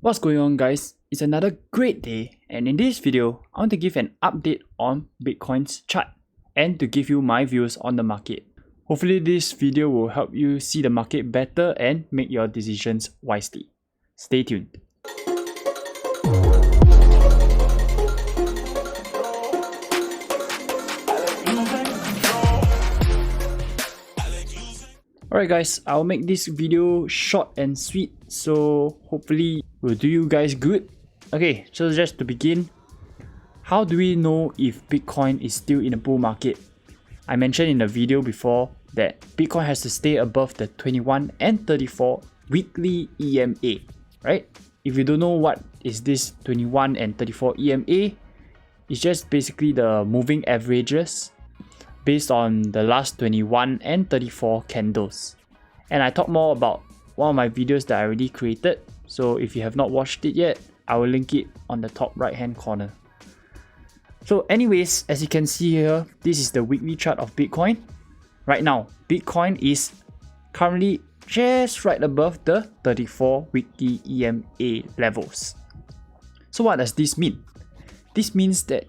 What's going on, guys? It's another great day, and in this video I want to give an update on Bitcoin's chart and to give you my views on the market. Hopefully this video will help you see the market better and make your decisions wisely. Stay tuned. Alright guys, I'll make this video short and sweet, so hopefully will do you guys good. Okay, so just to begin, how do we know if Bitcoin is still in a bull market? I mentioned in the video before that Bitcoin has to stay above the 21 and 34 weekly EMA, right? If you don't know what is this 21 and 34 EMA, it's just basically the moving averages based on the last 21 and 34 candles. And I talk more about one of my videos that I already created, so if you have not watched it yet, I will link it on the top right hand corner. So anyways, as you can see here, this is the weekly chart of Bitcoin. Right now, Bitcoin is currently just right above the 34 weekly EMA levels. So what does this mean? This means that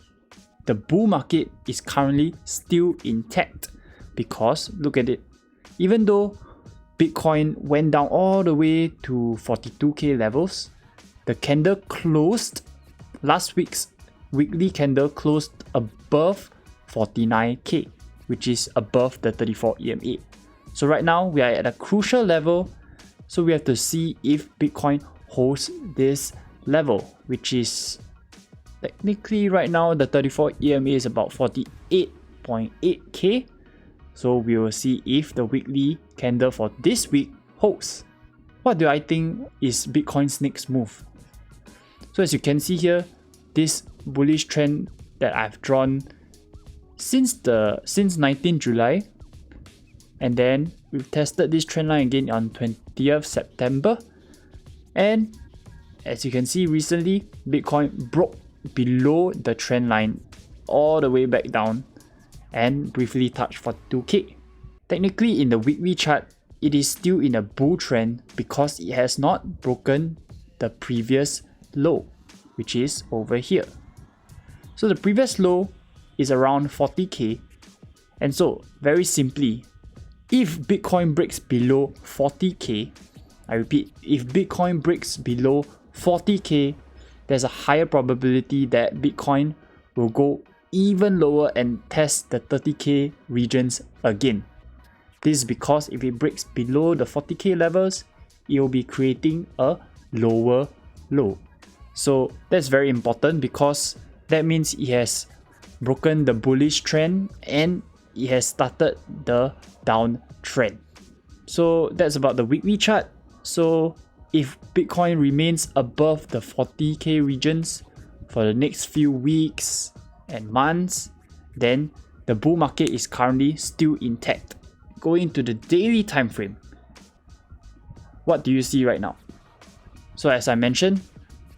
the bull market is currently still intact because look at it. Even though Bitcoin went down all the way to 42k levels, the candle closed, last week's weekly candle closed above 49k, which is above the 34 EMA. So right now we are at a crucial level, so we have to see if Bitcoin holds this level, which is technically right now the 34 EMA is about 48.8k. So we will see if the weekly candle for this week holds. What do I think is Bitcoin's next move? So as you can see here, this bullish trend that I've drawn since 19 July, and then we've tested this trend line again on 20th September, and as you can see recently, Bitcoin broke below the trend line all the way back down and briefly touched 42k. Technically in the weekly chart, it is still in a bull trend because it has not broken the previous low, which is over here. So the previous low is around 40k, and so very simply, if Bitcoin breaks below 40k, I repeat, if Bitcoin breaks below 40k, there's a higher probability that Bitcoin will go even lower and test the 30k regions again. This is because if it breaks below the 40k levels, it will be creating a lower low. So that's very important because that means it has broken the bullish trend and it has started the downtrend. So that's about the weekly chart. So if Bitcoin remains above the 40k regions for the next few weeks and months, then the bull market is currently still intact. Going into the daily time frame, what do you see right now? So as I mentioned,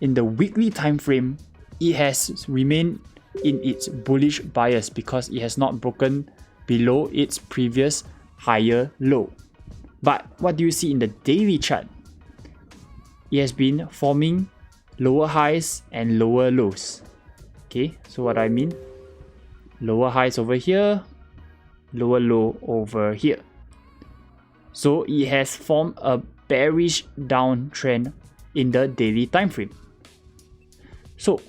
in the weekly time frame, it has remained in its bullish bias because it has not broken below its previous higher low. But what do you see in the daily chart? It has been forming lower highs and lower lows. Okay, so what I mean? Lower highs over here, lower low over here. So it has formed a bearish downtrend in the daily time frame. So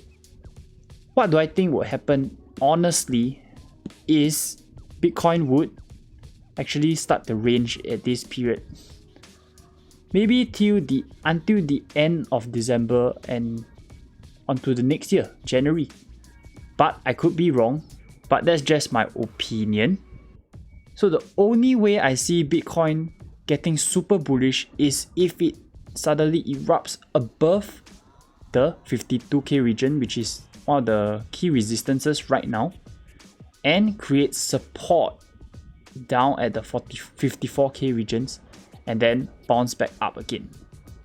what do I think would happen honestly is Bitcoin would actually start to range at this period. Maybe until the end of December and onto the next year, January. But I could be wrong, but that's just my opinion. So the only way I see Bitcoin getting super bullish is if it suddenly erupts above the 52k region, which is one of the key resistances right now, and creates support down at the 54k regions and then bounce back up again.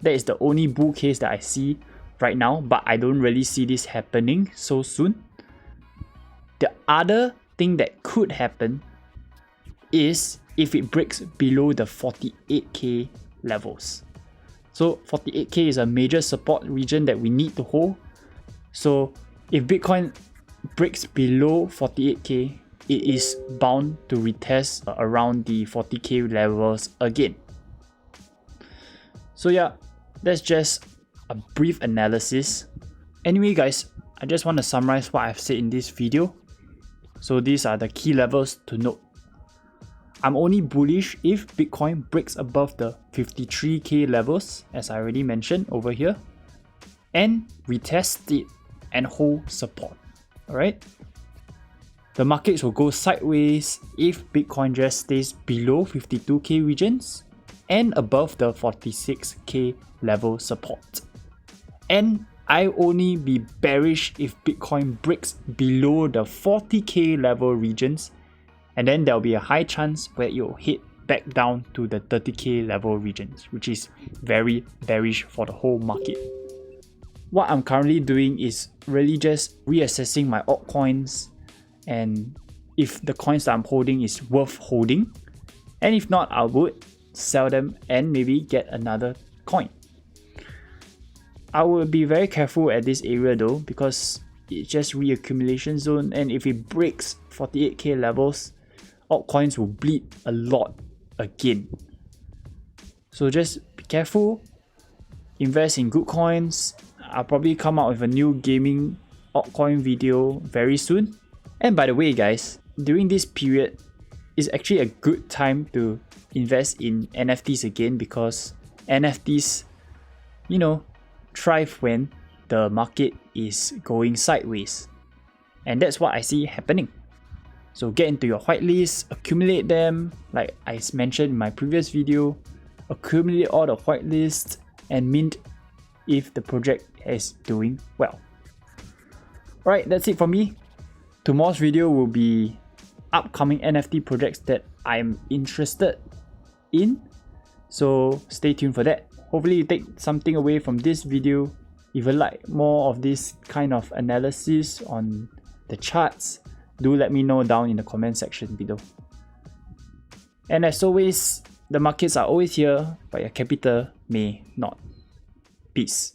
That is the only bull case that I see right now, but I don't really see this happening so soon. The other thing that could happen is if it breaks below the 48k levels. So 48k is a major support region that we need to hold. So if Bitcoin breaks below 48k, it is bound to retest around the 40k levels again. So yeah, that's just a brief analysis. Anyway guys, I just want to summarize what I've said in this video. So these are the key levels to note. I'm only bullish if Bitcoin breaks above the 53k levels, as I already mentioned over here, and retest it and hold support. Alright? The markets will go sideways if Bitcoin just stays below 52k regions and above the 46k level support. And I only be bearish if Bitcoin breaks below the 40k level regions, and then there'll be a high chance where it will hit back down to the 30k level regions, which is very bearish for the whole market. What I'm currently doing is really just reassessing my altcoins and if the coins that I'm holding is worth holding, and if not, I would sell them and maybe get another coin. I will be very careful at this area though, because it's just reaccumulation zone, and if it breaks 48k levels, altcoins will bleed a lot again. So just be careful, invest in good coins. I'll probably come out with a new gaming altcoin video very soon. And by the way guys, during this period is actually a good time to invest in NFTs again, because NFTs, you know, thrive when the market is going sideways. And that's what I see happening. So get into your whitelist, accumulate them, like I mentioned in my previous video, accumulate all the whitelists and mint if the project is doing well. Alright, that's it for me. Tomorrow's video will be upcoming NFT projects that I'm interested in. So stay tuned for that. Hopefully you take something away from this video. If you like more of this kind of analysis on the charts, do let me know down in the comment section below. And as always, the markets are always here, but your capital may not. Peace.